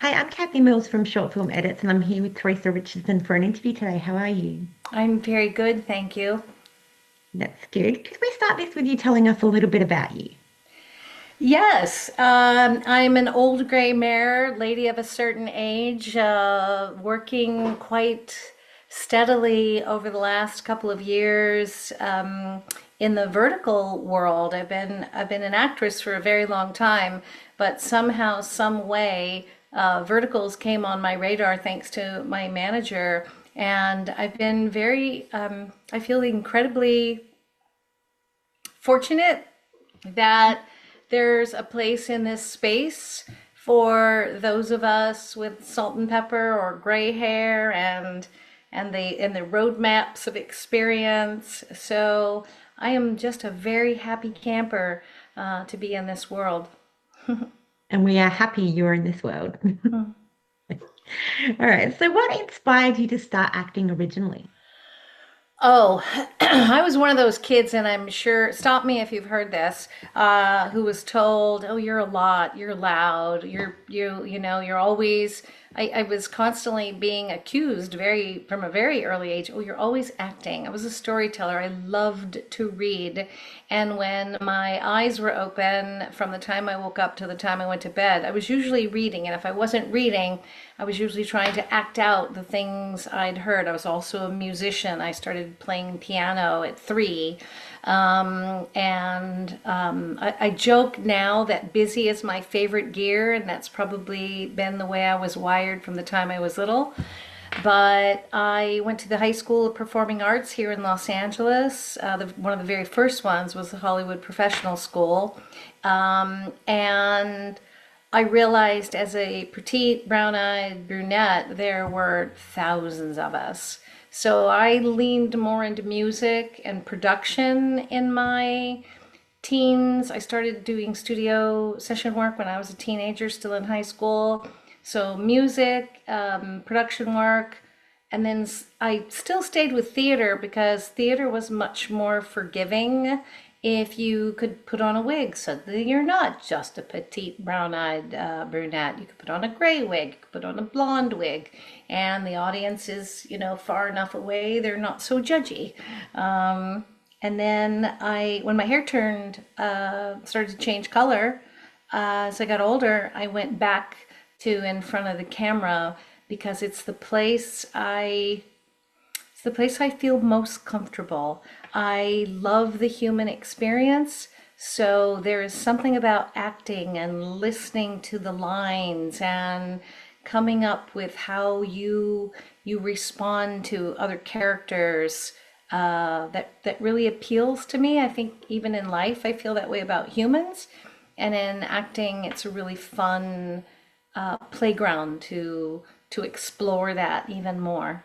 Hi, I'm Kathy Mills from Short Film Edits, and I'm here with Theresa Richardson for an interview today. How are you? I'm very good, thank you. That's good. Could we start this with you telling us a little bit about you? Yes, I'm an old gray mare, lady of a certain age, working quite steadily over the last couple of years in the vertical world. I've been an actress for a very long time, but somehow, some way, verticals came on my radar thanks to my manager, and I've been I feel incredibly fortunate that there's a place in this space for those of us with salt and pepper or gray hair and the roadmaps of experience. So I am just a very happy camper to be in this world. And we are happy you're in this world. All right. So, what inspired you to start acting originally? Oh, I was one of those kids, and I'm sure, stop me if you've heard this, who was told, "Oh, you're a lot, you're loud, you're always." I was constantly being accused from a very early age. Oh, you're always acting. I was a storyteller. I loved to read, and when my eyes were open from the time I woke up to the time I went to bed, I was usually reading, and if I wasn't reading, I was usually trying to act out the things I'd heard. I was also a musician. I started playing piano at 3. I joke now that busy is my favorite gear, and that's probably been the way I was wired from the time I was little. But I went to the High School of Performing Arts here in Los Angeles. One of the very first ones was the Hollywood Professional School. And I realized as a petite, brown eyed brunette, there were thousands of us. So I leaned more into music and production in my teens. I started doing studio session work when I was a teenager, still in high school. So music, production work, and then I still stayed with theater because theater was much more forgiving. If you could put on a wig, suddenly you're not just a petite brown-eyed brunette. You could put on a gray wig, you could put on a blonde wig, and the audience is, far enough away, they're not so judgy. And then when my hair started to change color, as I got older, I went back to in front of the camera because it's the place I feel most comfortable. I love the human experience. So there is something about acting and listening to the lines and coming up with how you respond to other characters that really appeals to me. I think even in life, I feel that way about humans, and in acting, it's a really fun playground to explore that even more.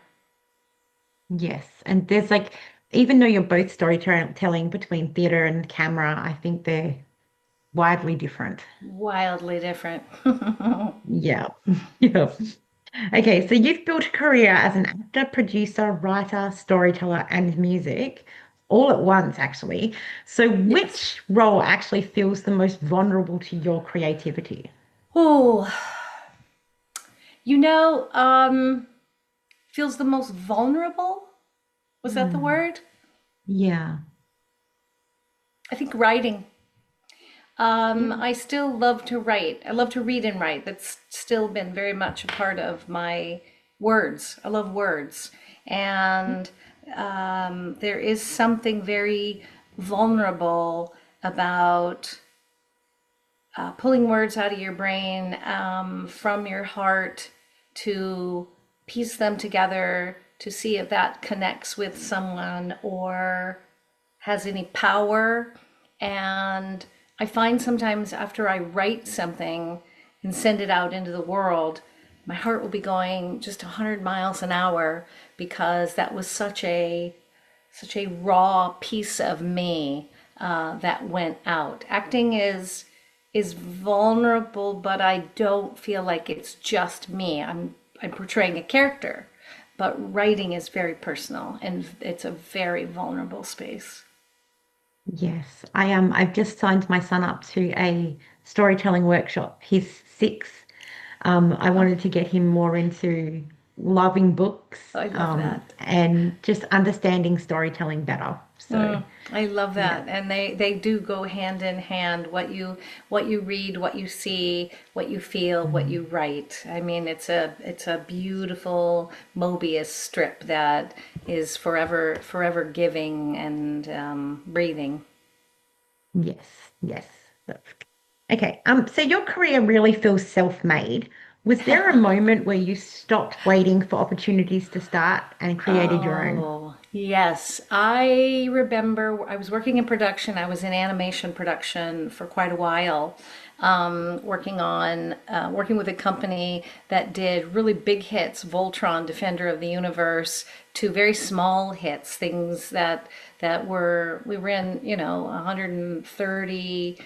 Yes. And there's like, even though you're both storytelling between theatre and camera, I think they're widely different. Wildly different. Yeah. Yeah. Okay, so you've built a career as an actor, producer, writer, storyteller, and music all at once, actually. So, Yes. which role actually feels the most vulnerable to your creativity? Oh, you know, feels the most vulnerable. Was that the Hmm. word? Yeah. I think writing. Yeah. I still love to write. I love to read and write. That's still been very much a part of my words. I love words. And there is something very vulnerable about pulling words out of your brain from your heart to piece them together to see if that connects with someone or has any power. And I find sometimes after I write something and send it out into the world, my heart will be going just 100 miles an hour because that was such a raw piece of me that went out. Acting is vulnerable, but I don't feel like it's just me. I'm portraying a character, but writing is very personal and it's a very vulnerable space. Yes. I've just signed my son up to a storytelling workshop. He's 6. I wanted to get him more into loving books, I love that. and just understanding storytelling better. So, I love yeah. that, and they do go hand in hand. What you read, what you see, what you feel, what Mm. you write. I mean, it's a beautiful Mobius strip that is forever giving and breathing. Yes, yes. Okay. So your career really feels self-made. Was there a moment where you stopped waiting for opportunities to start and created your own? Oh, yes. I remember I was working in production. I was in animation production for quite a while, working with a company that did really big hits, Voltron, Defender of the Universe, to very small hits, things that we were in, 130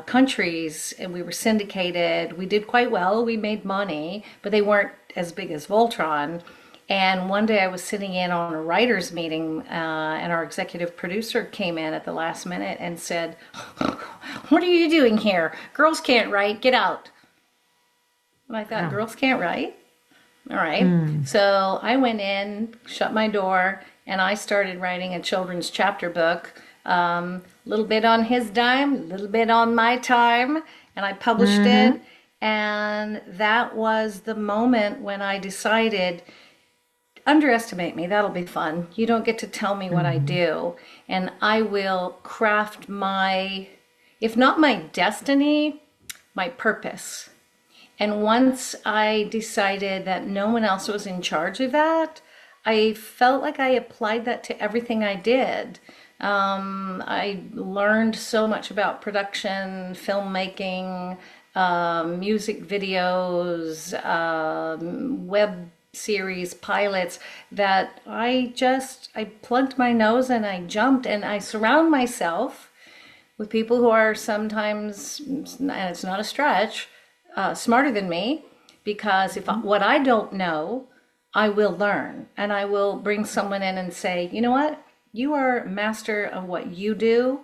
countries, and we were syndicated. We did quite well. We made money, but they weren't as big as Voltron. And one day I was sitting in on a writers' meeting, and our executive producer came in at the last minute and said, "What are you doing here? Girls can't write. Get out." And I thought, Wow. girls can't write? All right. Mm. So I went in, shut my door, and I started writing a children's chapter book. A little bit on his dime, a little bit on my time, and I published Hmm. it. And that was the moment when I decided, underestimate me, that'll be fun. You don't get to tell me what I Hmm. do, and I will craft my, if not my destiny, my purpose. And once I decided that no one else was in charge of that, I felt like I applied that to everything I did. I learned so much about production, filmmaking, music videos, web series, pilots, that I plugged my nose and I jumped, and I surround myself with people who are sometimes, and it's not a stretch, smarter than me, because what I don't know, I will learn, and I will bring someone in and say, you know what, you are master of what you do.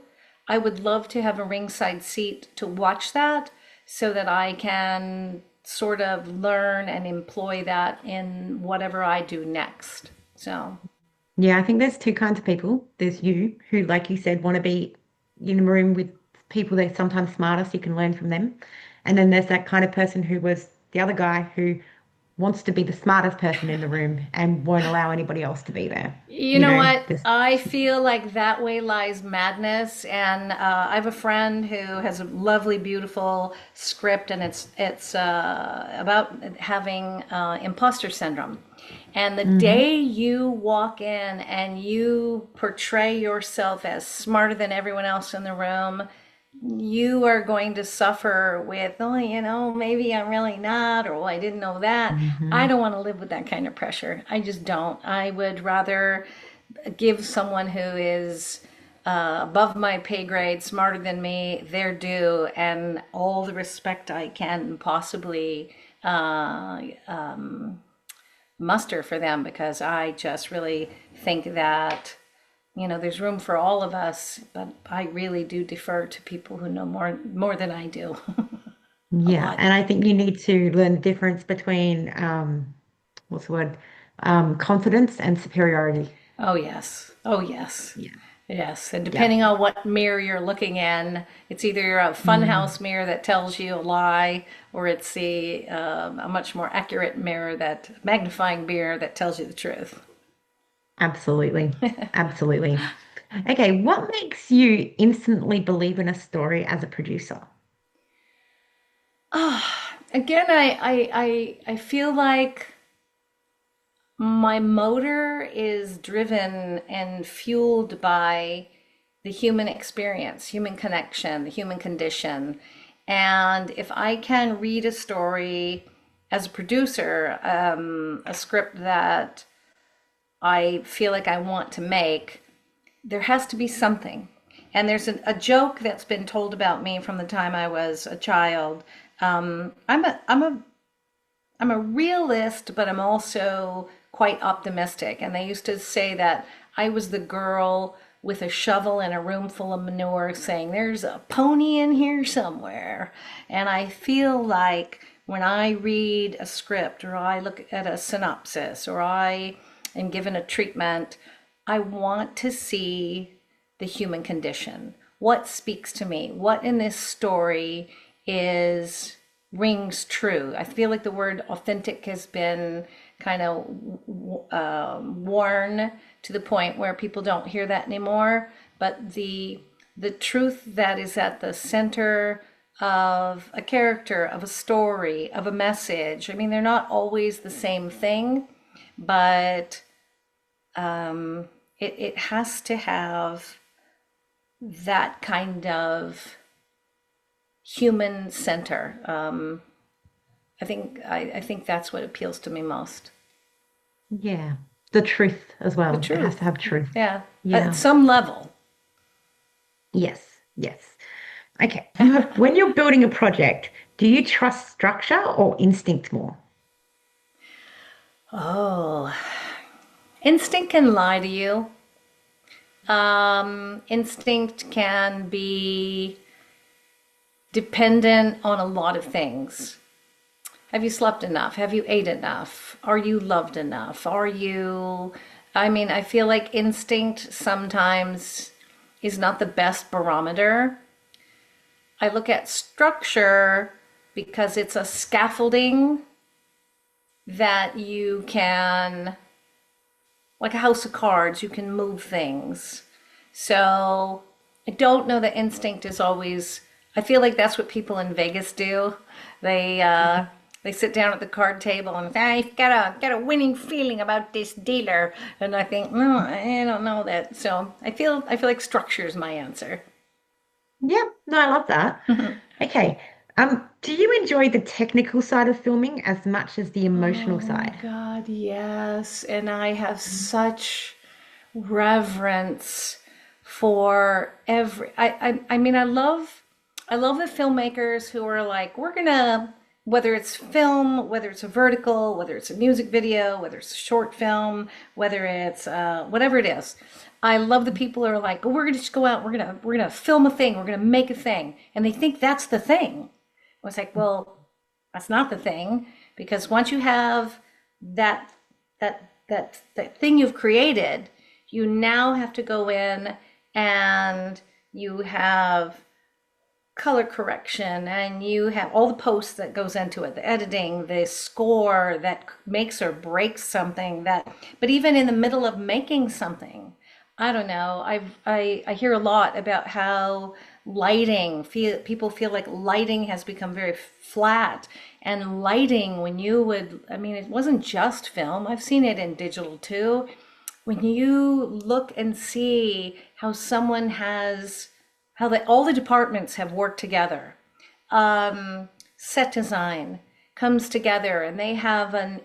I would love to have a ringside seat to watch that so that I can sort of learn and employ that in whatever I do next. So, Yeah, I think there's two kinds of people. There's you who, like you said, want to be in a room with people that are sometimes smarter so you can learn from them. And then there's that kind of person who was the other guy who wants to be the smartest person in the room and won't allow anybody else to be there. you You know know, what? this. I feel like that way lies madness. And I have a friend who has a lovely, beautiful script, and it's about having imposter syndrome. And the Hmm. day you walk in and you portray yourself as smarter than everyone else in the room, you are going to suffer with, oh, maybe I'm really not, or, oh, I didn't know that. I Hmm. don't want to live with that kind of pressure. I just don't. I would rather give someone who is above my pay grade, smarter than me, their due, and all the respect I can possibly muster for them, because I just really think that there's room for all of us, but I really do defer to people who know more than I do. A Yeah, lot. and I think you need to learn the difference between what's the word? Confidence and superiority. Oh yes. Oh yes. Yeah. Yes. And Yeah. depending on what mirror you're looking in, it's either a Mm, funhouse mirror that tells you a lie, or it's a much more accurate mirror, that magnifying mirror that tells you the truth. absolutely. Absolutely. Okay, what makes you instantly believe in a story as a producer? Again, I feel like my motor is driven and fueled by the human experience, human connection, the human condition. And if I can read a story as a producer, a script that I feel like I want to make, there has to be something. And there's a joke that's been told about me from the time I was a child. I'm a realist, but I'm also quite optimistic. And they used to say that I was the girl with a shovel in a room full of manure saying, there's a pony in here somewhere. And I feel like when I read a script or I look at a synopsis or I am given a treatment, I want to see the human condition. What speaks to me? What in this story is rings true? I feel like the word authentic has been kind of worn to the point where people don't hear that anymore. But the truth that is at the center of a character, of a story, of a message. I mean, they're not always the same thing, but it has to have that kind of human center. I think that's what appeals to me most. Yeah. The truth as The well. It has to truth. have truth. Yeah. At Yeah. some level. Yes. Yes. Okay. When you're building a project, do you trust structure or instinct more? Oh, instinct can lie to you. Instinct can be dependent on a lot of things. Have you slept enough? Have you ate enough? Are you loved enough? I mean, I feel like instinct sometimes is not the best barometer. I look at structure because it's a scaffolding that you can, like a house of cards, you can move things. So I don't know that instinct is always, I feel like that's what people in Vegas do. They uh, they sit down at the card table and say, I've got a winning feeling about this dealer. And I think, no, I don't know that. So I feel like structure is my answer. Yeah. No, I love that. Okay. Do you enjoy the technical side of filming as much as the emotional Oh side? God, yes. And I have such reverence for I mean I love the filmmakers who are like, we're gonna, whether it's film, whether it's a vertical, whether it's a music video, whether it's a short film, whether it's whatever it is. I love the people who are like, oh, we're gonna just go out, we're gonna film a thing, we're gonna make a thing, and they think that's the thing. I was like, well, that's not the thing, because once you have that that thing you've created, you now have to go in and you have color correction and you have all the posts that goes into it, the editing, the score that makes or breaks something. That but even in the middle of making something, I don't know, I hear a lot about how people feel like lighting has become very flat. And lighting, when you would, I mean, it wasn't just film, I've seen it in digital too. When you look and see how someone has, all the departments have worked together, set design comes together and they have an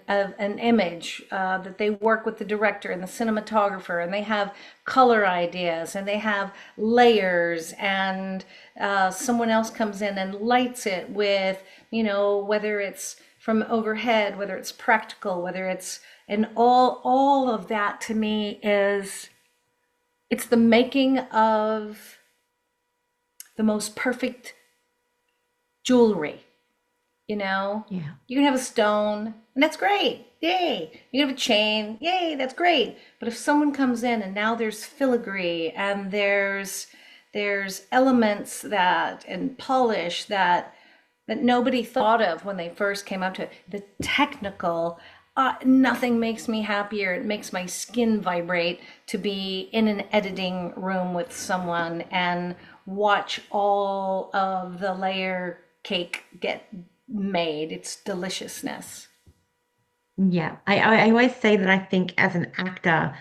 image that they work with the director and the cinematographer, and they have color ideas and they have layers, and someone else comes in and lights it with, whether it's from overhead, whether it's practical, whether it's, and all of that to me is, it's the making of the most perfect jewelry. You know, Yeah. you can have a stone, and that's great. Yay. You can have a chain. Yay, that's great. But if someone comes in and now there's filigree and there's elements that and polish that nobody thought of when they first came up to it, the technical, nothing makes me happier. It makes my skin vibrate to be in an editing room with someone and watch all of the layer cake get made. It's deliciousness. Yeah. I always say that I think as an actor,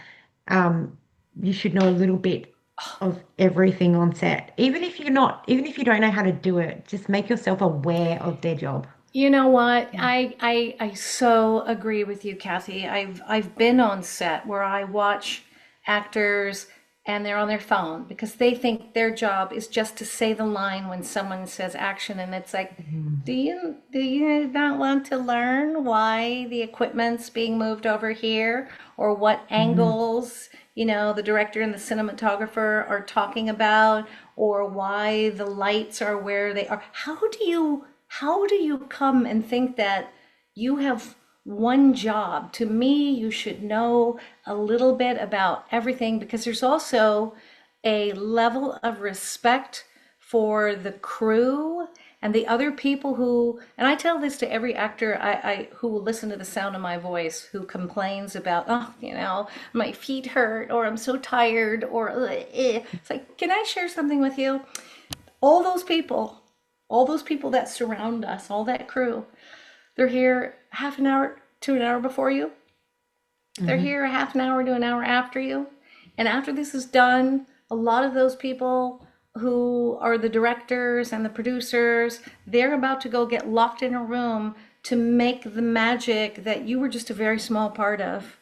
um, you should know a little bit of everything on set. Even if you don't know how to do it, just make yourself aware of their job. You know what? Yeah. I so agree with you, Kathy. I've been on set where I watch actors and they're on their phone because they think their job is just to say the line when someone says action, and it's like, Mhm. do you not want to learn why the equipment's being moved over here, or what Mhm. angles, the director and the cinematographer are talking about, or why the lights are where they are? How do you How do you come and think that you have one job? To me, you should know a little bit about everything, because there's also a level of respect for the crew and the other people who, and I tell this to every actor who will listen to the sound of my voice, who complains about, oh, my feet hurt, or I'm so tired, or it's like, can I share something with you? All those people, all those people that surround us, all that crew, they're here half an hour to an hour before you. They're Hmm. here a half an hour to an hour after you. And after this is done, a lot of those people who are the directors and the producers, they're about to go get locked in a room to make the magic that you were just a very small part of.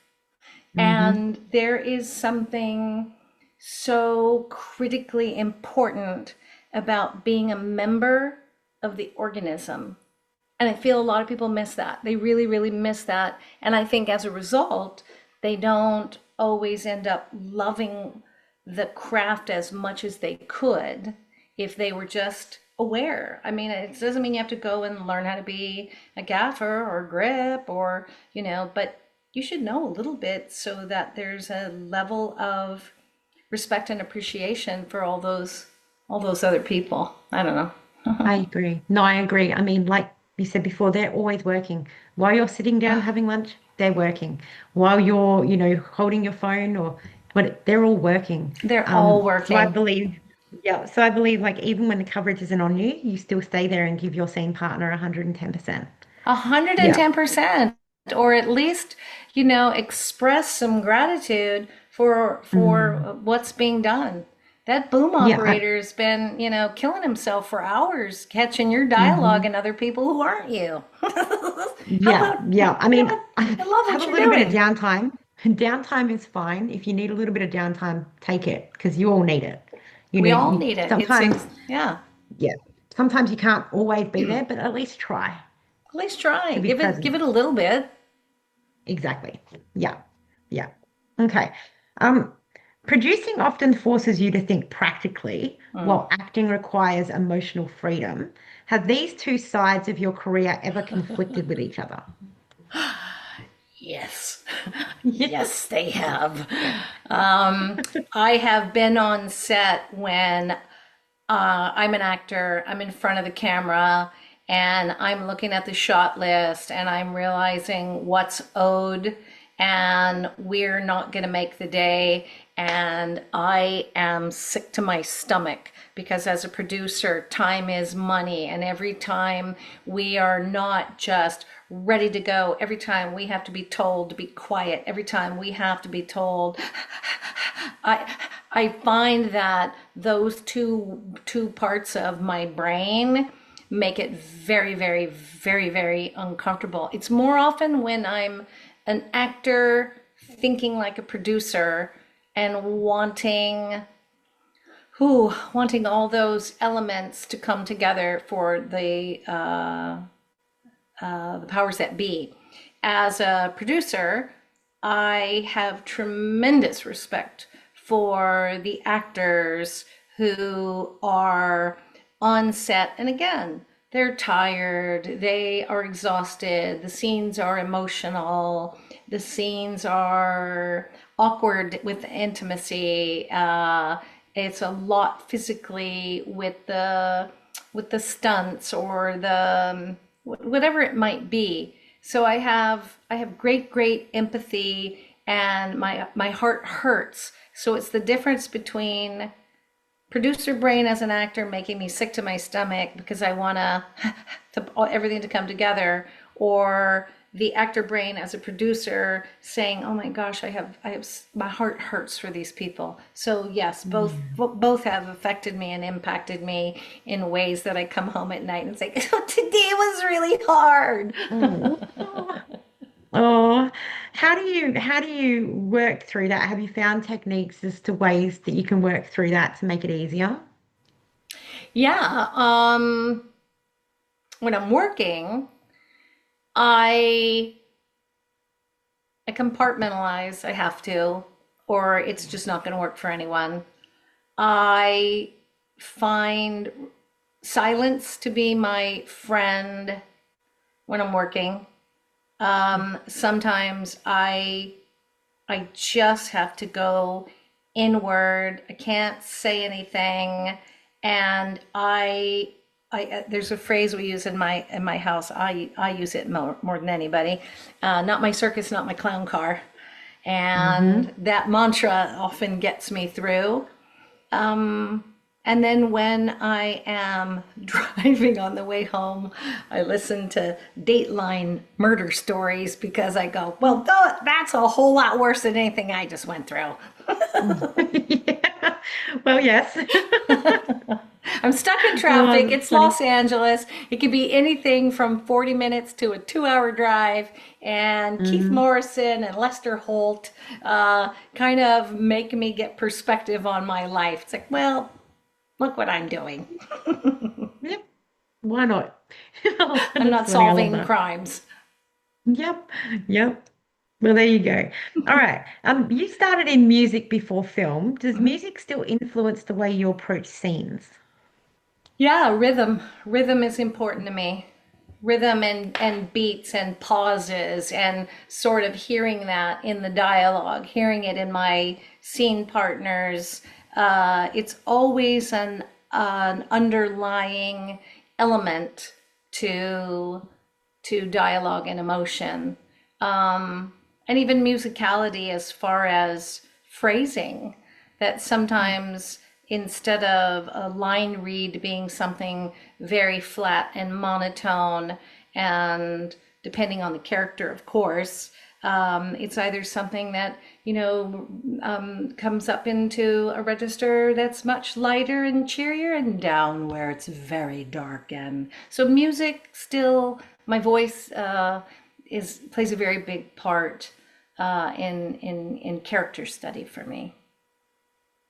Hmm. And there is something so critically important about being a member of the organism. And I feel a lot of people miss that. They really, really miss that. And I think as a result, they don't always end up loving the craft as much as they could if they were just aware. I mean, it doesn't mean you have to go and learn how to be a gaffer or grip or, but you should know a little bit so that there's a level of respect and appreciation for all those other people. I don't know. I agree. No, I agree. I mean, like you said before, they're always working. While you're sitting down having lunch, they're working. While you're, holding your phone or what, they're all working. They're all So I working. believe, yeah, so I believe like even when the coverage isn't on you, you still stay there and give your scene partner 110%. Yeah. 110%, or at least, express some gratitude for Mm. what's being done. That boom Yeah. operator's been, killing himself for hours catching your dialogue Mhm. and other people who aren't you. How Yeah. about, Yeah. I mean, I love have what a you're little bit of doing. downtime. Downtime is fine. If you need a little bit of downtime, take it because you all need it. We all You need it. sometimes, Yeah. yeah, sometimes you can't always be there, but at least try At least try. to be Give it present. a little bit. Exactly. Yeah. Yeah. Okay. Um, Producing often forces you to think practically, while acting requires emotional freedom. Have these two sides of your career ever conflicted with each other? Yes. Yeah. Yes, they have. I have been on set when I'm an actor, I'm in front of the camera, and I'm looking at the shot list and I'm realizing what's owed, and we're not going to make the day. And I am sick to my stomach because, as a producer, time is money. And every time we are not just ready to go, every time we have to be told to be quiet, every time we have to be told, I I find that those two parts of my brain make it very, very, very, very uncomfortable. It's more often when I'm an actor thinking like a producer and wanting all those elements to come together for the powers that be. As a producer, I have tremendous respect for the actors who are on set. And again, they're tired, they are exhausted, the scenes are emotional, the scenes are awkward with intimacy. It's a lot physically with the stunts or the whatever it might be. So I have great empathy, and my heart hurts. So it's the difference between producer brain as an actor making me sick to my stomach because I want to everything to come together, or the actor brain as a producer saying, "Oh my gosh, I have my heart hurts for these people." So yes, both Yeah. both have affected me and impacted me in ways that I come home at night and say, "Today was really hard." Oh. Oh, how do you work through that? Have you found techniques as to ways that you can work through that to make it easier? Yeah, when I'm working, I I compartmentalize. I have to, or it's just not going to work for anyone. I find silence to be my friend when I'm working. Sometimes I just have to go inward. I can't say anything, and there's a phrase we use in my house. I use it more than anybody. Not my circus, not my clown car, and Mm-hmm. that mantra often gets me through. And then when I am driving on the way home, I listen to Dateline murder stories because I go, well, that's a whole lot worse than anything I just went through. Yeah. Well, yes. I'm stuck in Oh, traffic. that's It's funny. Los Angeles. It could be anything from 40 minutes to a 2 hour drive. And Keith Mm, Morrison and Lester Holt kind of make me get perspective on my life. It's like, well, look what I'm doing. yep. Why not? I'm That's not funny. I love solving that. crimes. Yep. Yep. Well, there you go. All right. You started in music before film. Does music still influence the way you approach scenes? Yeah, rhythm. Rhythm is important to me. Rhythm and beats and pauses and sort of hearing that in the dialogue, hearing it in my scene partners. It's always an underlying element to dialogue and emotion. And even musicality as far as phrasing, that sometimes instead of a line read being something very flat and monotone, and depending on the character, of course, it's either something that, comes up into a register that's much lighter and cheerier, and down where it's very dark. And so music still, my voice is plays a very big part in character study for me.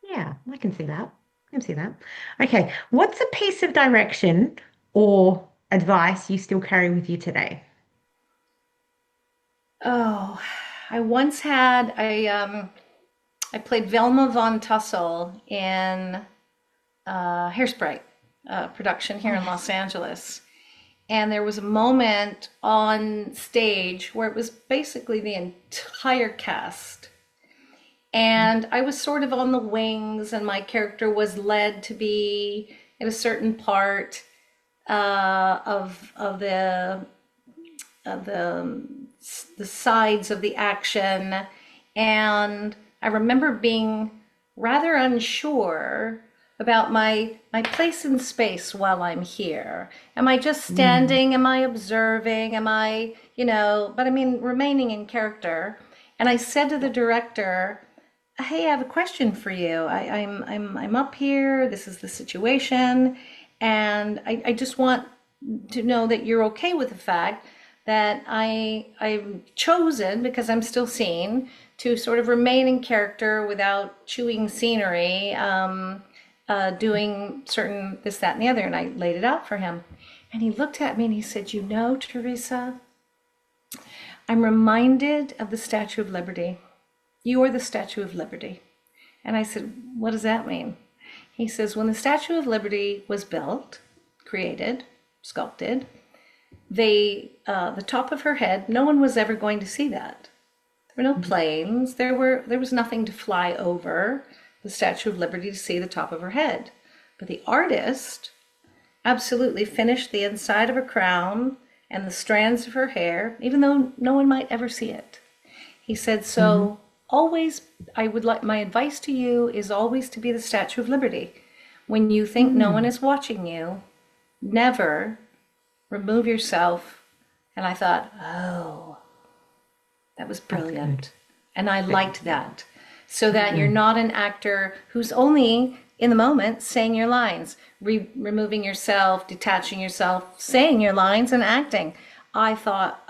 Yeah, I can see that. I can see that. Okay. What's a piece of direction or advice you still carry with you today? Oh, I once had I played Velma von Tussle in Hairspray production here in Oh, Los Angeles. And there was a moment on stage where it was basically the entire cast. And I was sort of on the wings, and my character was led to be in a certain part of of the the sides of the action. And I remember being rather unsure about my place in space while I'm here. Am I just mm, standing? Am I observing? Am I, but I mean, remaining in character. And I said to the director, hey, I have a question for you. I'm up here. This is the situation. And I just want to know that you're okay with the fact that I'm chosen, because I'm still seen, to sort of remain in character without chewing scenery, doing certain this, that, and the other. And I laid it out for him. And he looked at me and he said, Theresa, I'm reminded of the Statue of Liberty. You are the Statue of Liberty. And I said, what does that mean? He says, when the Statue of Liberty was built, created, sculpted, the top of her head, no one was ever going to see that. There were no planes. There was nothing to fly over the Statue of Liberty to see the top of her head. But the artist absolutely finished the inside of her crown and the strands of her hair, even though no one might ever see it. He said, mhm, so always, I would like, my advice to you is always to be the Statue of Liberty. When you think no one mm, is watching you, never remove yourself. And I thought, oh, that was that's good. brilliant. And I Very liked good. that. So that you're Mm, not an actor who's only in the moment saying your lines, removing yourself, detaching yourself, saying your lines and acting. I thought,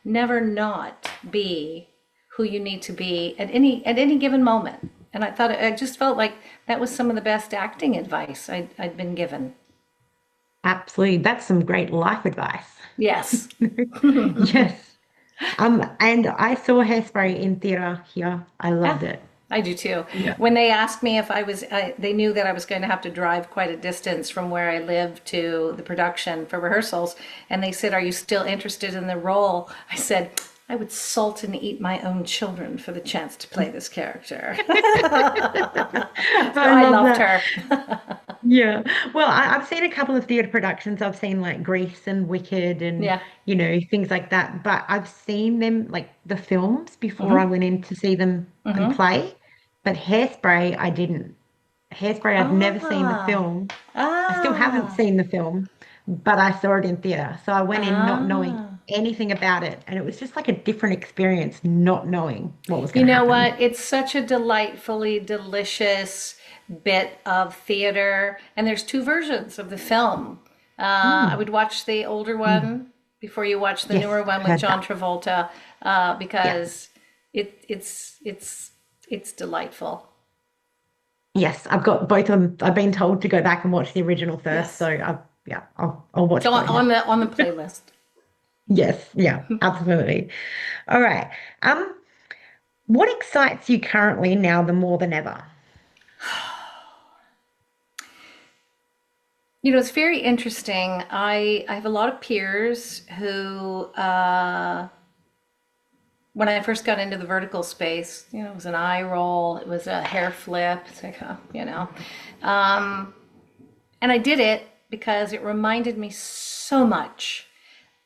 never not be who you need to be at any given moment. And I thought, I just felt like that was some of the best acting advice I'd been given. absolutely. That's some great life advice. Yes. Yes. And I saw Hairspray in theatre here. I Yeah. loved it. I do too. Yeah. When they asked me if they knew that I was going to have to drive quite a distance from where I live to the production for rehearsals, and they said, "Are you still interested in the role?" I said, "I would salt and eat my own children for the chance to play this character." So I I love loved that. her. Yeah. Well, I've seen a couple of theatre productions. I've seen like Grease and Wicked and, Yeah. things like that. But I've seen them, like the films, before I Mm-hmm. went in to see them and Mm-hmm. play. But Hairspray, I didn't. Hairspray, I've never seen the Ah. film. I still haven't Ah. seen the film, but I saw it in theatre. So I went in not knowing Ah. anything about it. And it was just like a different experience, not knowing what was You going to know happen. what? It's such a delightfully delicious bit of theater. And there's two versions of the film. I Mm. would watch the older Mm. one before you watch the Yes, newer I've one with heard John that. Travolta, Yeah. because it's delightful. Yes, I've got both of them. I've been told to go back and watch the original first, so Yes. I'll It's watch both. on the playlist. Yes, yeah, absolutely. All right. Um, what excites you currently now the more than ever? You know, it's very interesting. I have a lot of peers who when I first got into the vertical space, you know, it was an eye roll, it was a hair flip. It's like, um, and I did it because it reminded me so much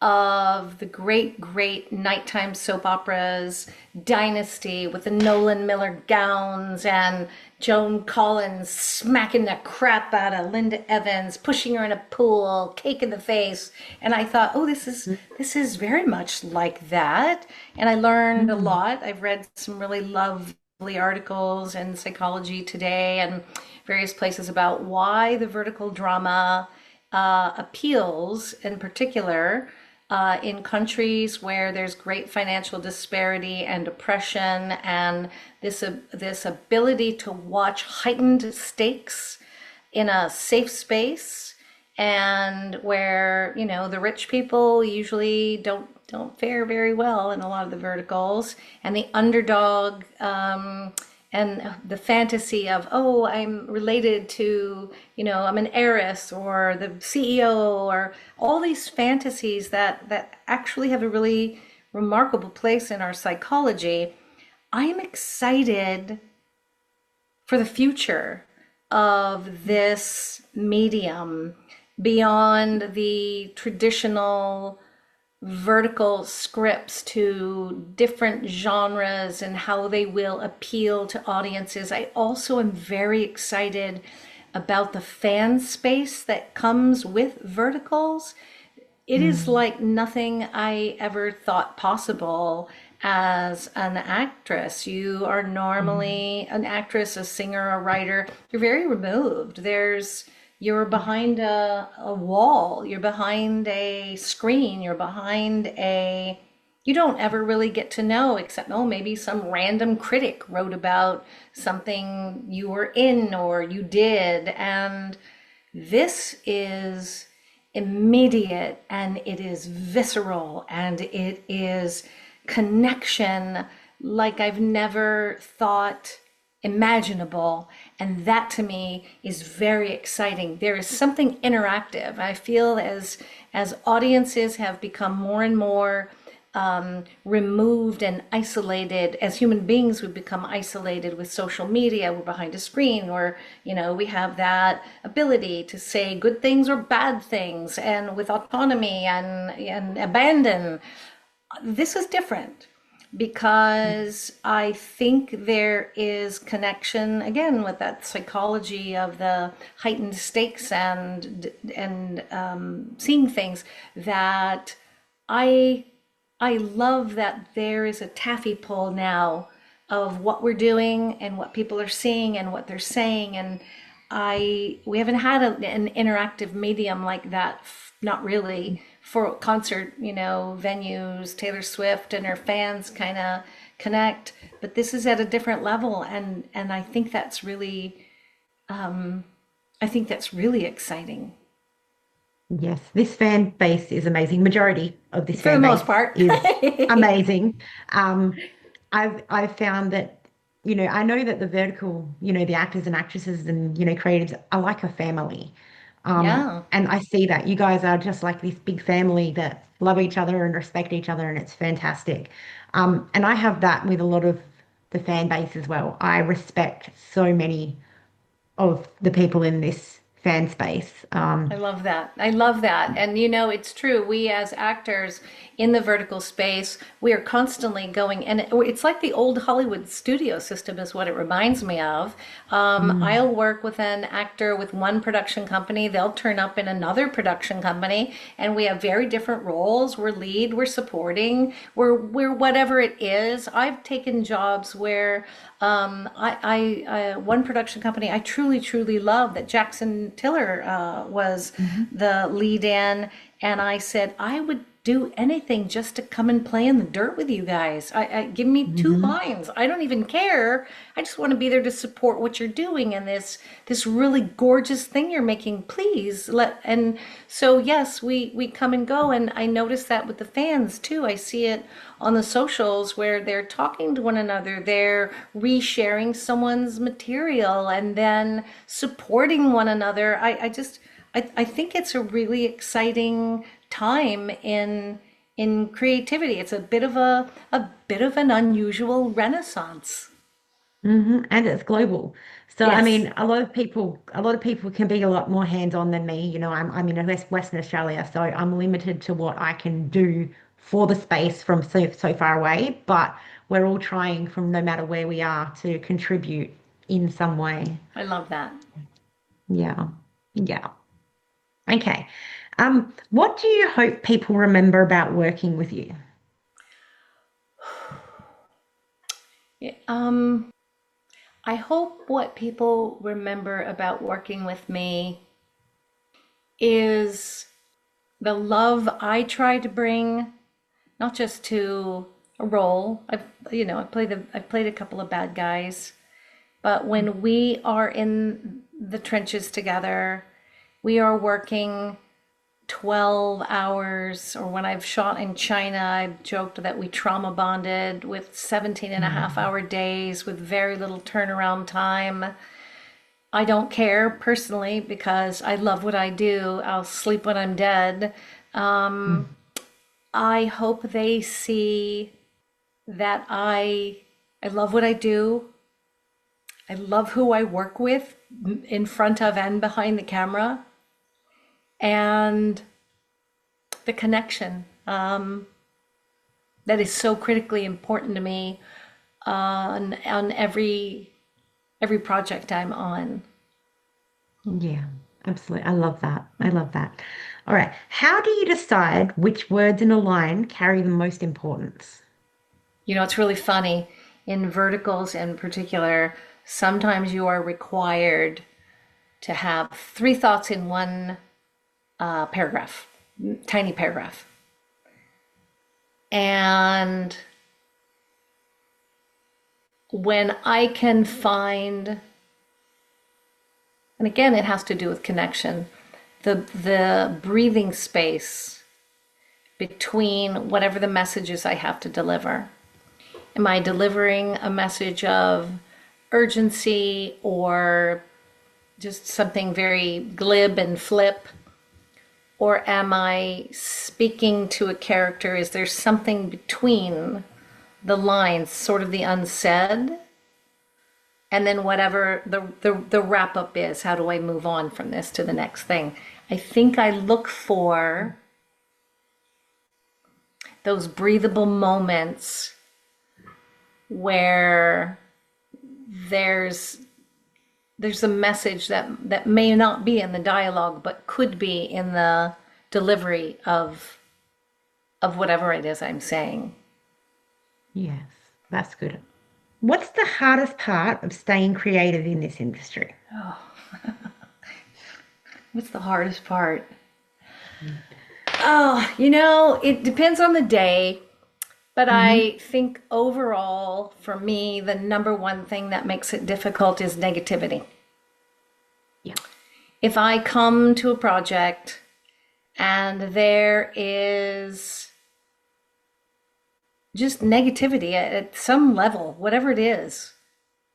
of the great, great nighttime soap operas, Dynasty with the Nolan Miller gowns and Joan Collins smacking the crap out of Linda Evans, pushing her in a pool, cake in the face. And I thought, oh, this is very much like that. And I learned a Mm, lot. I've read some really lovely articles in Psychology Today and various places about why the vertical drama appeals in particular in countries where there's great financial disparity and oppression, and this ability to watch heightened stakes in a safe space, and where the rich people usually don't fare very well in a lot of the verticals, and the underdog, and the fantasy of, oh, I'm related to, I'm an heiress or the CEO, or all these fantasies that actually have a really remarkable place in our psychology. I'm excited for the future of this medium beyond the traditional vertical scripts to different genres and how they will appeal to audiences. I also am very excited about the fan space that comes with verticals. It is mm, like nothing I ever thought possible as an actress. You are mm. normally an actress, a singer, a writer. You're very removed. You're behind a wall, you're behind a screen, you don't ever really get to know, except, oh, maybe some random critic wrote about something you were in or you did. And this is immediate, and it is visceral, and it is connection like I've never thought imaginable. And that to me is very exciting. There is something interactive. I feel as audiences have become more and more removed and isolated, as human beings we've become isolated with social media. We're behind a screen, or we have that ability to say good things or bad things, and with autonomy and abandon. This is different because I think there is connection again with that psychology of the heightened stakes and seeing things that I I love that there is a taffy pull now of what we're doing and what people are seeing and what they're saying. And we haven't had an interactive medium like that, not really, for concert, venues. Taylor Swift and her fans kind of connect, but this is at a different level, and I think that's really exciting Yes, this fan base is amazing. Majority of this for the fan most base part. is amazing. Um, I've found that I know that the vertical, the actors and actresses and, creatives are like a family. Yeah. And I see that you guys are just like this big family that love each other and respect each other, and it's fantastic. And I have that with a lot of the fan base as well. I respect so many of the people in this fan space. I love that. I love that. And it's true. We as actors in the vertical space, we are constantly going, and it's like the old Hollywood studio system is what it reminds me of. Mm, I'll work with an actor with one production company. They'll turn up in another production company, and we have very different roles. We're lead, we're supporting, we're whatever it is. I've taken jobs where one production company I truly, truly love that Jackson Tiller was mhm, the lead in, and I said I would do anything just to come and play in the dirt with you guys. Give me two mhm. lines. I don't even care. I just want to be there to support what you're doing and this really gorgeous thing you're making. Please let. And so yes, we come and go, and I notice that with the fans too. I see it on the socials where they're talking to one another, they're resharing someone's material and then supporting one another. I think it's a really exciting time in creativity. It's a bit of an unusual renaissance. And it's global. So I Yes. mean, a lot of people can be a lot more hands-on than me. I'm in Western Australia, so I'm limited to what I can do for the space from so far away. But we're all trying from no matter where we are to contribute in some way. I love that. Yeah. Yeah. Okay. What do you hope people remember about working with you? Yeah, I hope what people remember about working with me is the love I try to bring, not just to a role. I've played a couple of bad guys, but when we are in the trenches together, we are working 12 hours, or when I've shot in China, I've joked that we trauma bonded with 17 and a half Mm, hour days with very little turnaround time. I don't care personally because I love what I do. I'll sleep when I'm dead. mm, I hope they see that I love what I do. I love who I work with in front of and behind the camera, and the connection that is so critically important to me on every project I'm on. yeah, absolutely. I love that. I love that. All right. How do you decide which words in a line carry the most importance? It's really funny. In verticals in particular, sometimes you are required to have three thoughts in one paragraph, tiny paragraph. And when I can find, and again, it has to do with connection, the breathing space between whatever the messages I have to deliver. Am I delivering a message of urgency or just something very glib and flip? Or am I speaking to a character? Is there something between the lines, sort of the unsaid? And then whatever the wrap up is, how do I move on from this to the next thing? I think I look for those breathable moments where there's there's a message that may not be in the dialogue but could be in the delivery of whatever it is I'm saying. Yes, that's good. What's the hardest part of staying creative in this industry? What's the hardest part? Mm. Oh, it depends on the day, but Hmm. I think overall, for me, the number one thing that makes it difficult is negativity. Yeah. If I come to a project and there is just negativity at some level, whatever it is,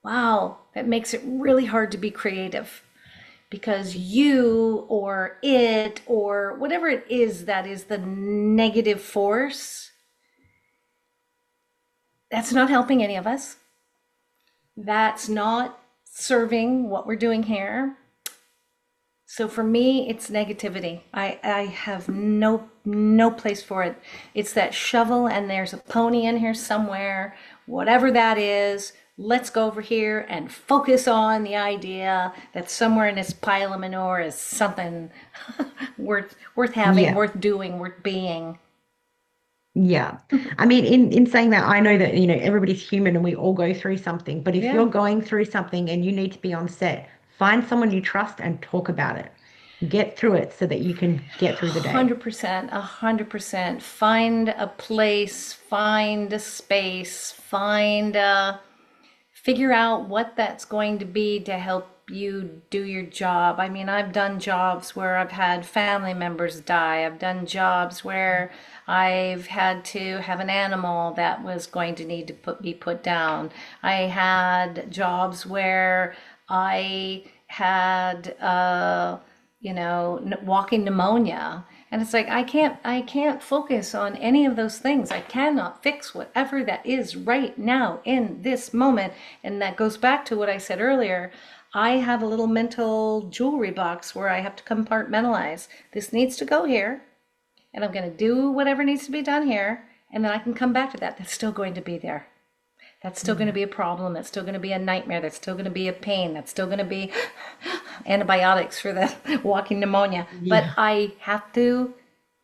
wow, that makes it really hard to be creative because you or it or whatever it is that is the negative force, that's not helping any of us. That's not serving what we're doing here. So for me, it's negativity. I have no place for it. It's that shovel and there's a pony in here somewhere, whatever that is. Let's go over here and focus on the idea that somewhere in this pile of manure is something worth having, Yeah. worth doing, worth being. Yeah. I mean, in saying that, I know that, everybody's human and we all go through something. But if Yeah. you're going through something and you need to be on set, find someone you trust and talk about it. Get through it so that you can get through the day. 100%, 100%. Find a place, find a space, figure out what that's going to be to help you do your job. I mean, I've done jobs where I've had family members die. I've done jobs where I've had to have an animal that was going to need to be put down. I had jobs where I had walking pneumonia. And it's like I can't focus on any of those things. I cannot fix whatever that is right now in this moment. And that goes back to what I said earlier. I have a little mental jewelry box where I have to compartmentalize. This needs to go here, and I'm going to do whatever needs to be done here, and then I can come back to that. That's still going to be there. That's still going to Mhm. be a problem. That's still going to be a nightmare. That's still going to be a pain. That's still going to be antibiotics for the walking pneumonia. But Yeah. I have to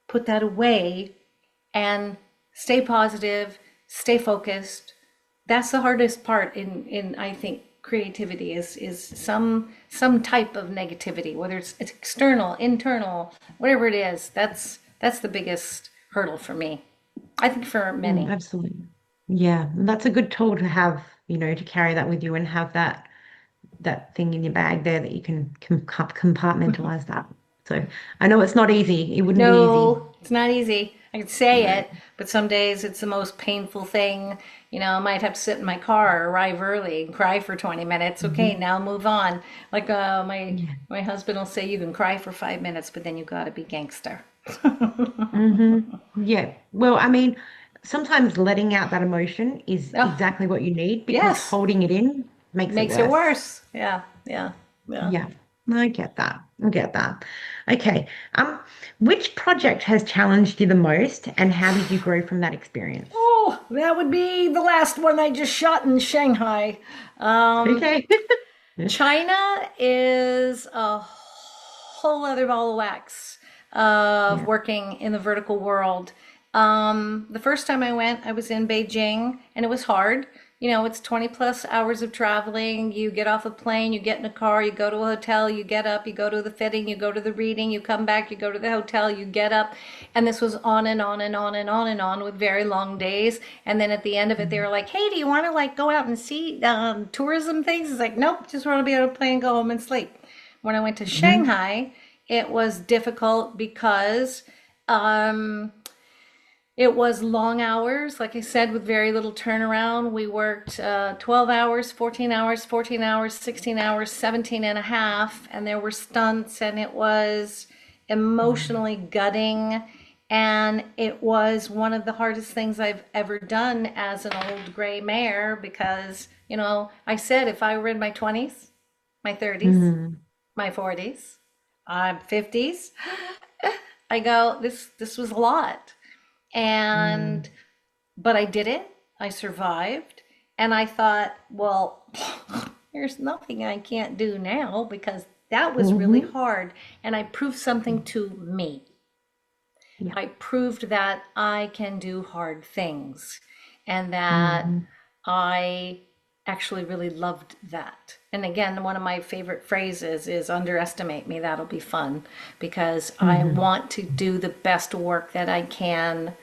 put that away and stay positive, stay focused. That's the hardest part in I think creativity is some type of negativity, whether it's external, internal, whatever it is. That's the biggest hurdle for me. I think for many. Absolutely. Yeah. And that's a good tool to have, to carry that with you and have that thing in your bag there that you can compartmentalize that. So I know it's not easy. It wouldn't be easy. No, it's not easy. I can say it, but some days it's the most painful thing. I might have to sit in my car, arrive early, and cry for 20 minutes. Okay, Mhm. now move on. Like my Yeah. my husband will say, you can cry for 5 minutes, but then you got to be gangster. Yeah. Well, I mean, sometimes letting out that emotion is Oh, exactly what you need because yes, holding it in makes it makes it worse. worse. Yeah, yeah, yeah. Yeah. I get that. I get that. Okay. Which project has challenged you the most and how did you grow from that experience? Oh, that would be the last one I just shot in Shanghai. Um, Okay. China is a whole other ball of wax of Yeah. working in the vertical world. The first time I went, I was in Beijing and it was hard. It's 20 plus hours of traveling. You get off a plane, you get in a car, you go to a hotel, you get up, you go to the fitting, you go to the reading, you come back, you go to the hotel, you get up. And this was on and on and on and on and on with very long days. And then at the end of it, they were like, hey, do you want to go out and see tourism things? It's like, nope, just want to be on a plane, go home and sleep. When I went to Mhm. Shanghai, it was difficult because um, it was long hours, like I said, with very little turnaround. We worked 12 hours, 14 hours, 14 hours, 16 hours, 17 and a half, and there were stunts, and it was emotionally gutting. And it was one of the hardest things I've ever done as an old gray mare because, I said if I were in my 20s, my 30s, Mhm. my 40s, I'm 50s, I go, this was a lot. And Mhm. but I did it. I survived. And I thought, well, there's nothing I can't do now because that was really Mhm. hard. And I proved something to me. Yeah. I proved that I can do hard things and that Mhm. I actually really loved that. And again, one of my favorite phrases is underestimate me, that'll be fun, because I Mhm. want to do the best work that I can,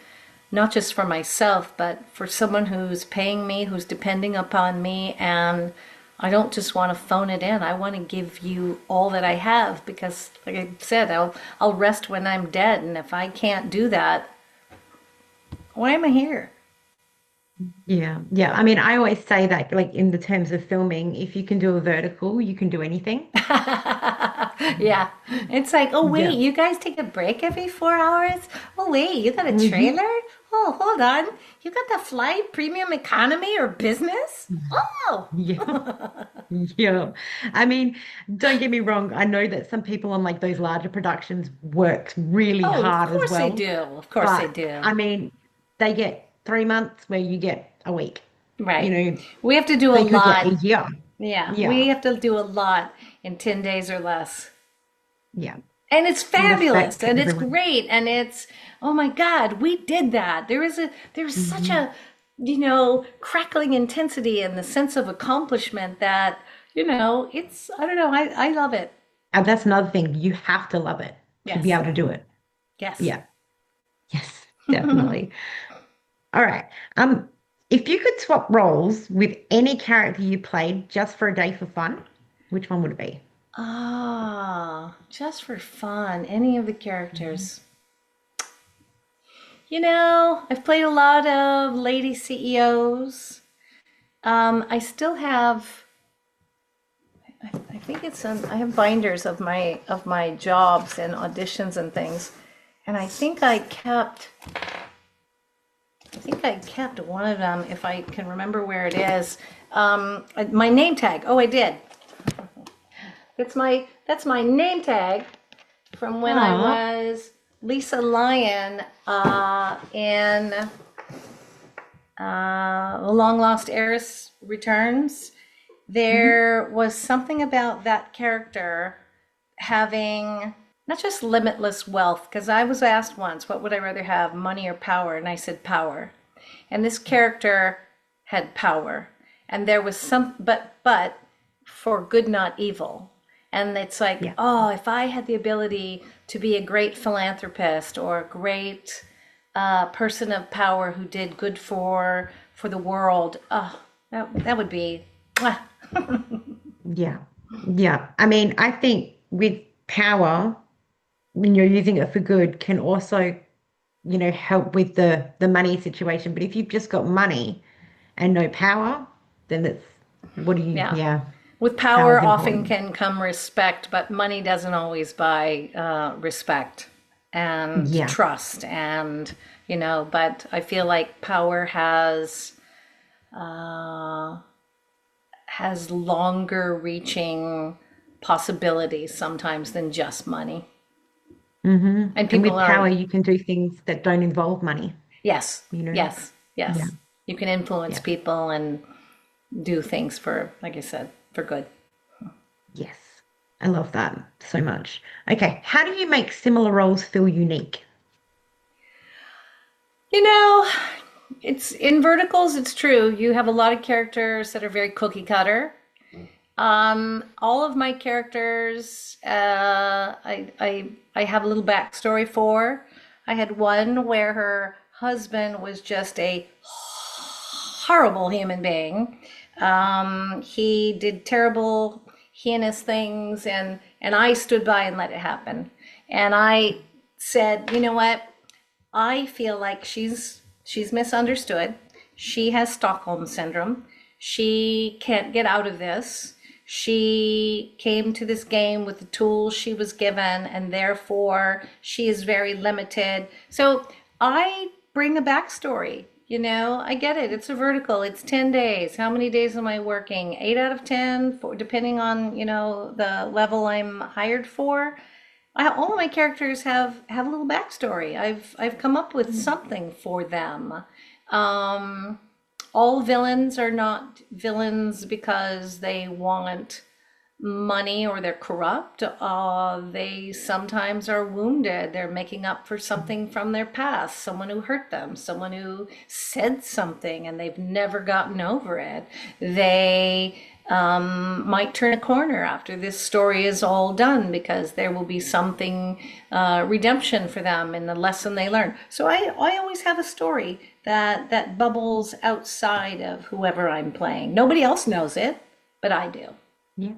not just for myself, but for someone who's paying me, who's depending upon me. And I don't just want to phone it in. I want to give you all that I have because, like I said, I'll rest when I'm dead. And if I can't do that, why am I here? Yeah. Yeah. I mean, I always say that, like, in the terms of filming, if you can do a vertical, you can do anything. Yeah. It's like, oh, wait, Yeah. you guys take a break every 4 hours? Oh, wait, you got a Hmm. trailer? Oh, hold on. You got the flight premium economy or business? Oh, Yeah. Yeah. I mean, don't get me wrong. I know that some people on like those larger productions work really oh, of hard as course they well. do. Of course they But do. I mean, they get 3 months where you get a week. You Right. know, We have to do a they could get a lot. year. Yeah, we Yeah. have to do a lot in 10 days or less. Yeah. And it's fabulous Respect to and it's everyone. great and it's oh my God, we did that. There's such Hmm. a crackling intensity and the sense of accomplishment that, it's I don't know, I love it. And that's another thing. You have to love it to be Yes. able to do it. Yes. Yeah. Yes, definitely. All right. Um, if you could swap roles with any character you played just for a day for fun, which one would it be? Ah, just for fun, any of the Mhm. characters. I've played a lot of lady CEOs. I still have I think I have binders of my jobs and auditions and things. And I think I kept one of them if I can remember where it is. My name tag. Oh, I did. That's my name tag from when I Aw. was Lisa Lyon in The Long Lost Heiress Returns. Hmm. There was something about that character having not just limitless wealth, because I was asked once, what would I rather have, money or power? And I said power. And this character had power. And there was but for good, not evil. And it's like, Yeah. oh, if I had the ability to be a great philanthropist or a great person of power who did good for the world, oh, that would be, mwah. Yeah. Yeah. I mean, I think with power, when you're using it for good, can also, help with the money situation. But if you've just got money and no power, then it's what do you, Yeah. yeah, With power's power often important. can come respect, but money doesn't always buy respect and Yeah. trust. And, but I feel like power has longer reaching possibilities sometimes than just money. Hmm. And And people with power, are, you can do things that don't involve money, yes, you know? yes, Yeah. yes. You can influence Yeah. people and do things for, like I said, for good. Yes. I love that so much. Okay. How do you make similar roles feel unique? You know, it's in verticals, it's true. You have a lot of characters that are very cookie cutter. All of my characters, I have a little backstory for. I had one where her husband was just a horrible human being. He did terrible, heinous things, and I stood by and let it happen. And I said, you know what? I feel like she's misunderstood. She has Stockholm syndrome. She can't get out of this. She came to this game with the tools she was given, and therefore she is very limited. So I bring a backstory. I get it. It's a vertical. It's 10 days. How many days am I working? 8 out of 10, depending on, the level I'm hired for. All of my characters have a little backstory. I've come up with something for them. Um, all villains are not villains because they want money or they're corrupt. They sometimes are wounded. They're making up for something from their past, someone who hurt them, someone who said something and they've never gotten over it. They might turn a corner after this story is all done because there will be something redemption for them in the lesson they learn. So I always have a story that bubbles outside of whoever I'm playing. Nobody else knows it, but I do. Yeah.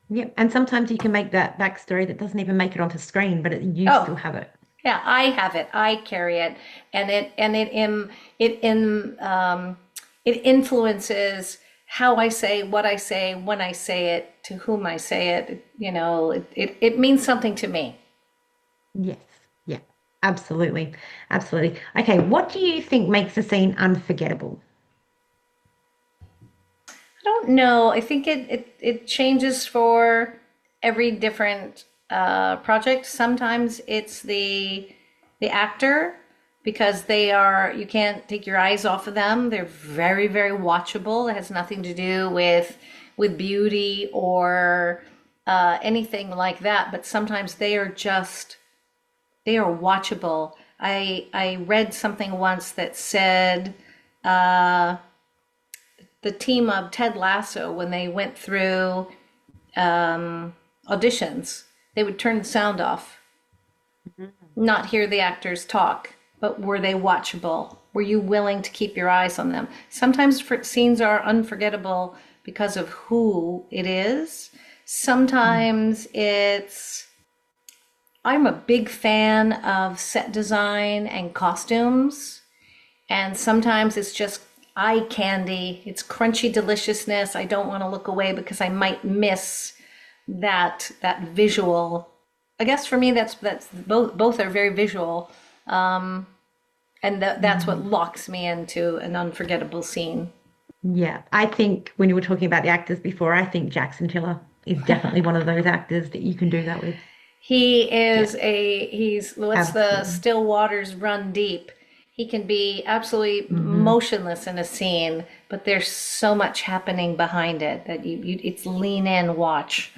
Yeah. And sometimes you can make that backstory that doesn't even make it onto screen, but you still Oh, have it. Yeah, I have it. I carry it, and it influences how I say, what I say, when I say it, to whom I say it. It means something to me. Yes. Yeah. Absolutely. Absolutely. Okay, what do you think makes a scene unforgettable? I don't know. I think it changes for every different project. Sometimes it's the actor because you can't take your eyes off of them. They're very, very watchable. It has nothing to do with beauty or anything like that. But sometimes they are watchable. I read something once that said the team of Ted Lasso, when they went through auditions, they would turn the sound off, not hear the actors talk, but were they watchable? Were you willing to keep your eyes on them? Sometimes scenes are unforgettable because of who it is. Sometimes I'm a big fan of set design and costumes. And sometimes it's just eye candy. It's crunchy deliciousness. I don't want to look away because I might miss that visual. I guess for me, that's both are very visual, and that's what Mm. locks me into an unforgettable scene. Yeah, I think when you were talking about the actors before, I think Jackson Tiller is definitely one of those actors that you can do that with. Yeah, He's what's the absolutely. still waters run deep. He can be absolutely Hmm. motionless in a scene, but there's so much happening behind it that it's lean in, watch.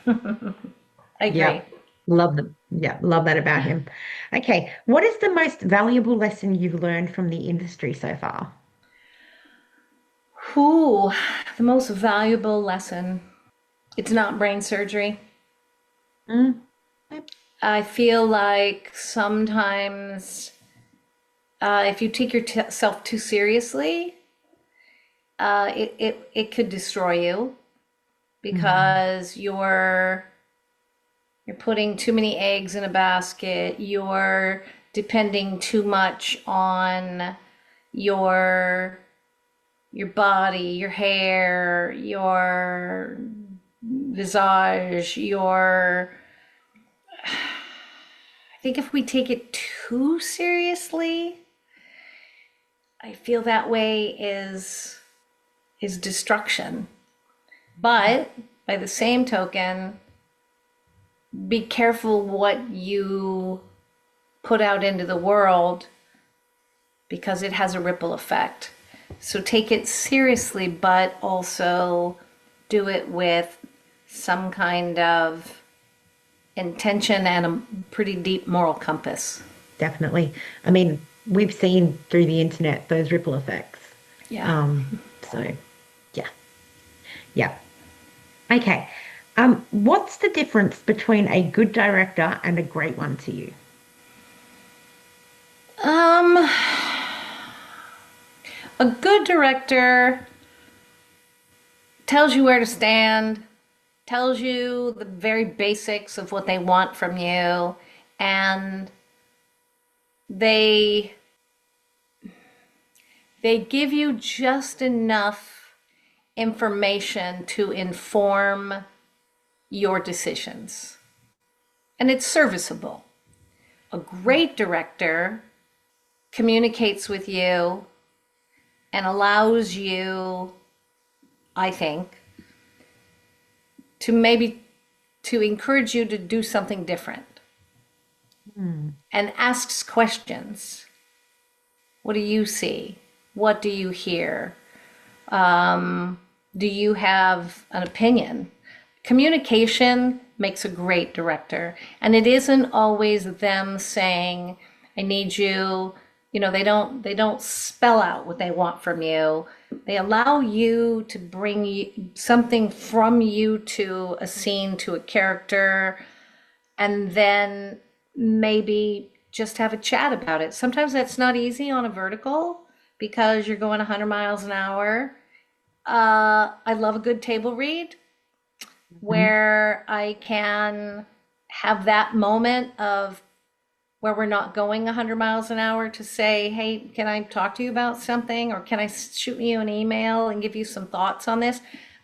I agree. Yeah, love them. Yeah, love that about him. Okay, what is the most valuable lesson you've learned from the industry so far? Who, the most valuable lesson? It's not brain surgery. Mm, yep. I feel like sometimes if you take yourself too seriously, it could destroy you Mm, because you're putting too many eggs in a basket. You're depending too much on your your body, your hair, your visage, your I think if we take it too seriously, I feel that way is destruction. But by the same token, be careful what you put out into the world because it has a ripple effect. So take it seriously, but also do it with some kind of intention and a pretty deep moral compass. definitely. I mean, we've seen through the internet those ripple effects. Yeah. So yeah, yeah. Okay. What's the difference between a good director and a great one to you? Um, a good director tells you where to stand, tells you the very basics of what they want from you, and they they give you just enough information to inform your decisions. And it's serviceable. A great director communicates with you and allows you, I think, to maybe to encourage you to do something different Hmm. and asks questions. What do you see? What do you hear? Do you have an opinion? Communication makes a great director, and it isn't always them saying, "I need you." They don't spell out what they want from you. They allow you to bring something from you to a scene, to a character, and then maybe just have a chat about it. Sometimes that's not easy on a vertical because you're going 100 miles an hour. I love a good table read Mhm. where I can have that moment of where we're not going 100 miles an hour to say, hey, can I talk to you about something? Or can I shoot you an email and give you some thoughts on this?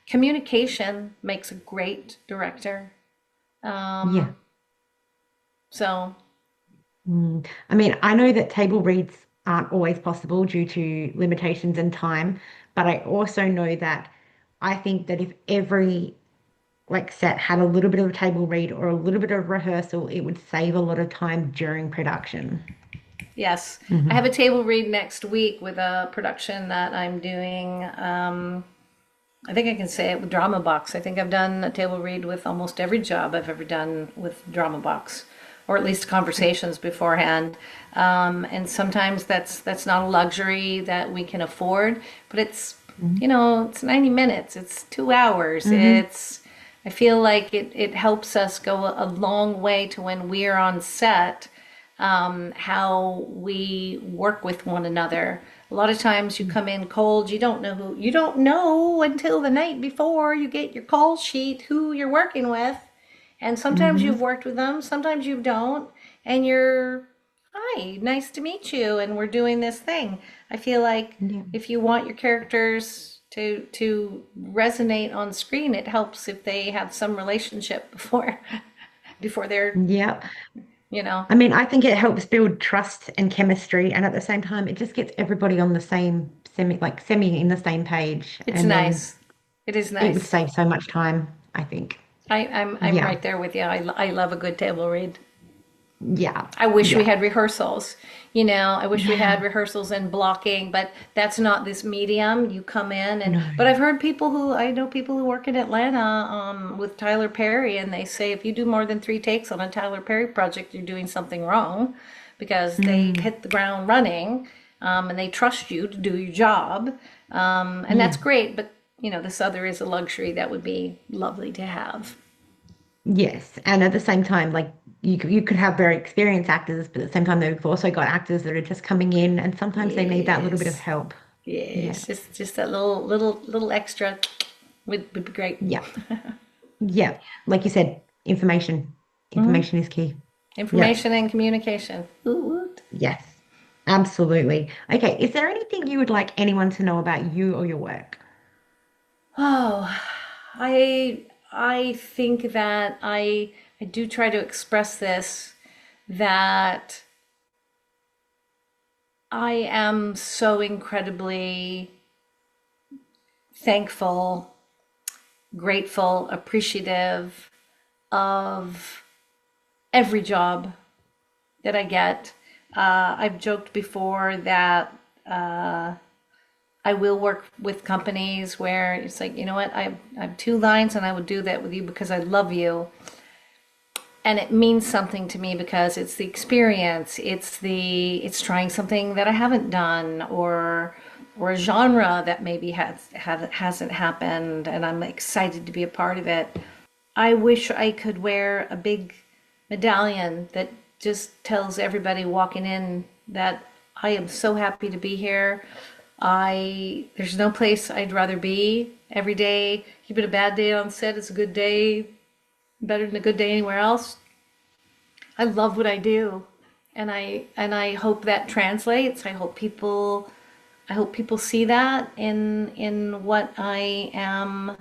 Communication makes a great director. Yeah. So, I mean, I know that table reads aren't always possible due to limitations and time, but I also know that I think that if every like set had a little bit of a table read or a little bit of rehearsal, it would save a lot of time during production. yes, I have Hmm. a table read next week with a production that I'm doing. I think I can say it with Drama Box. I think I've done a table read with almost every job I've ever done with Drama Box, or at least conversations beforehand. And sometimes that's not a luxury that we can afford, but it's it's 90 minutes, it's 2 hours. Hmm. I feel like it helps us go a long way to when we're on set, how we work with one another. A lot of times you come in cold, you don't know until the night before you get your call sheet who you're working with. And sometimes Hmm. you've worked with them, sometimes you don't, and you're, hi, nice to meet you, and we're doing this thing. I feel like Yeah. if you want your characters to resonate on screen, it helps if they have some relationship before before they're, Yeah. you know, I mean, I think it helps build trust and chemistry, and at the same time, it just gets everybody on the same semi in the same page, it's and then nice. It is it would nice. save so much time, I think. I'm Yeah. right there with you. I love a good table read. Yeah. I wish we Yeah. had rehearsals. I wish we had Yeah. rehearsals and blocking, but that's not this medium. You come in and, No. but I know people who work in Atlanta, with Tyler Perry, and they say if you do more than 3 takes on a Tyler Perry project, you're doing something wrong because they Mm, hit the ground running, and they trust you to do your job. And yeah. that's great, but this other is a luxury that would be lovely to have. Yes. And at the same time, like you could have very experienced actors, but at the same time, they've also got actors that are just coming in, and sometimes they need that little bit of Yes. help. Yeah. Yes, just that little extra would be great. Yeah. Yeah. Like you said, information. Hmm. Information is key. Yeah. Information and communication. Woot woot. Yes. Absolutely. Okay. Is there anything you would like anyone to know about you or your work? Oh, I think that I do try to express this, that I am so incredibly thankful, grateful, appreciative of every job that I get. I've joked before that I will work with companies where it's like, you know what, I have 2 lines and I would do that with you because I love you. And it means something to me because it's the experience, it's trying something that I haven't done, or a genre that maybe hasn't happened, and I'm excited to be a part of it. I wish I could wear a big medallion that just tells everybody walking in that I am so happy to be here. There's no place I'd rather be. Every day, even a bad day on set is a good day, better than a good day anywhere else. I love what I do, and I hope that translates. I hope people see that in what I am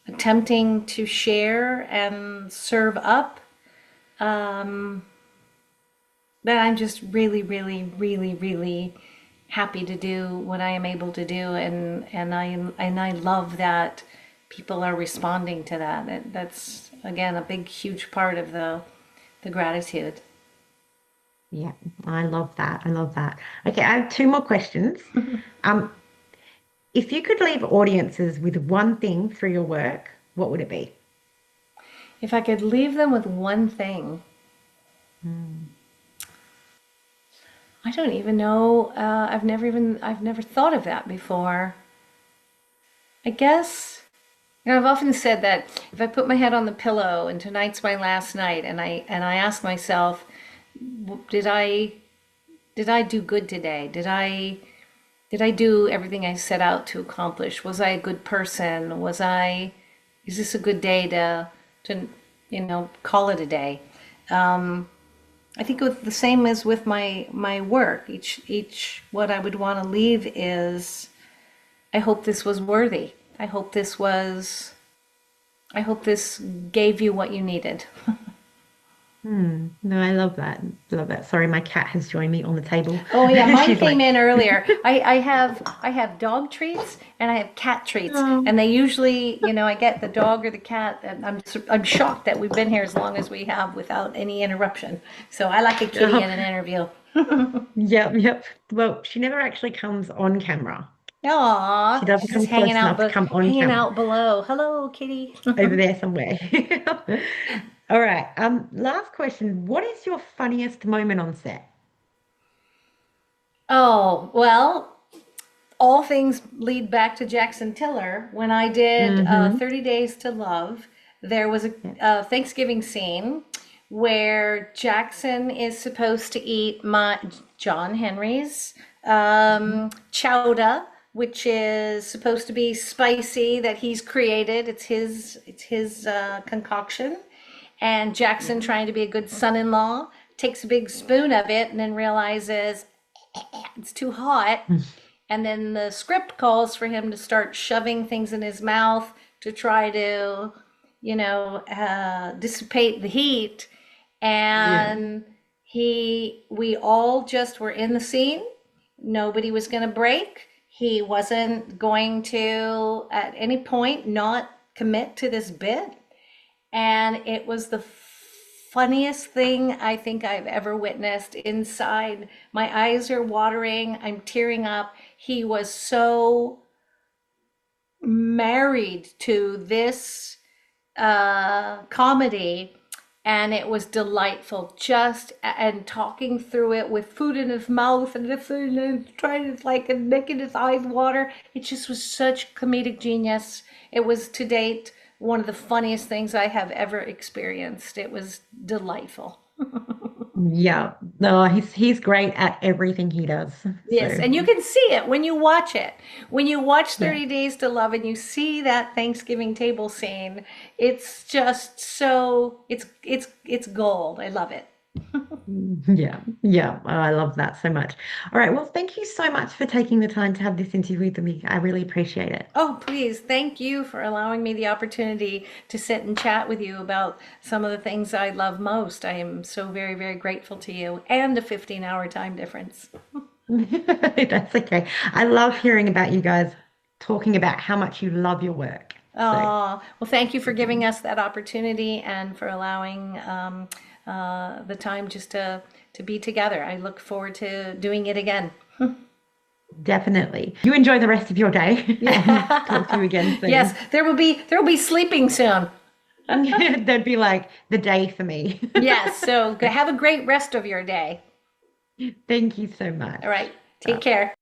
attempting to share and serve up. But I'm just really, really, really, really happy to do what I am able to do, and I love that people are responding to that. That's again a big, huge part of the gratitude. Yeah. I love that. I love that. Okay. I have two more questions. Um, if you could leave audiences with one thing through your work, what would it be? If I could leave them with one thing, Mm. I don't even know. I've never thought of that before. I guess. I've often said that if I put my head on the pillow and tonight's my last night, and I ask myself, did I did I do good today? Did I do everything I set out to accomplish? Was I a good person? Is this a good day to call it a day? I think with the same as with my work, each what I would want to leave is I hope this was worthy. I hope this gave you what you needed. No, I love that. Love that. Sorry, my cat has joined me on the table. Oh yeah, mine She's came like, in earlier. I have dog treats and I have cat treats, oh, and they usually, I get the dog or the cat, and I'm shocked that we've been here as long as we have without any interruption. So I like a kitty in an interview. yep, yep. Well, she never actually comes on camera. She Aw, doesn't she's just come close enough to come on hanging camera. out below. Hello, kitty. Over there somewhere. All right. Last question. What is your funniest moment on set? Oh, well, all things lead back to Jackson Tiller. When I did Mm-hmm. 30 Days to Love, there was a, Yeah. a Thanksgiving scene where Jackson is supposed to eat my John Henry's chowder, which is supposed to be spicy that he's created. It's his concoction. And Jackson, Yeah. trying to be a good son-in-law, takes a big spoon of it and then realizes it's too hot. And then the script calls for him to start shoving things in his mouth to try to, dissipate the heat. Yeah. And we all just were in the scene. Nobody was going to break. He wasn't going to, at any point, not commit to this bit. And it was the funniest thing I think I've ever witnessed inside. My eyes are watering. I'm tearing up. He was so married to this comedy, and it was delightful. Just and talking through it with food in his mouth and the food and trying to like and making his eyes water. It just was such comedic genius. It was to date one of the funniest things I have ever experienced. It was delightful. Yeah. No, he's great at everything he does. Yes, So and you can see it when you watch it. When you watch yeah. 30 Days to Love and you see that Thanksgiving table scene, it's just so it's gold. I love it. Yeah. Yeah. Oh, I love that so much. All right. Well, thank you so much for taking the time to have this interview with me. I really appreciate it. Oh, please, thank you for allowing me the opportunity to sit and chat with you about some of the things I love most. I am so very, very grateful to you and a 15-hour time difference. That's okay. I love hearing about you guys talking about how much you love your work. So, Well, thank you for giving us that opportunity and for allowing the time just to be together. I look forward to doing it again. definitely. You enjoy the rest of your day and talk to you again Yes, soon. there will be sleeping soon. That'd be like the day for me. Yes, so have a great rest of your day. Thank you so All much. right, take care.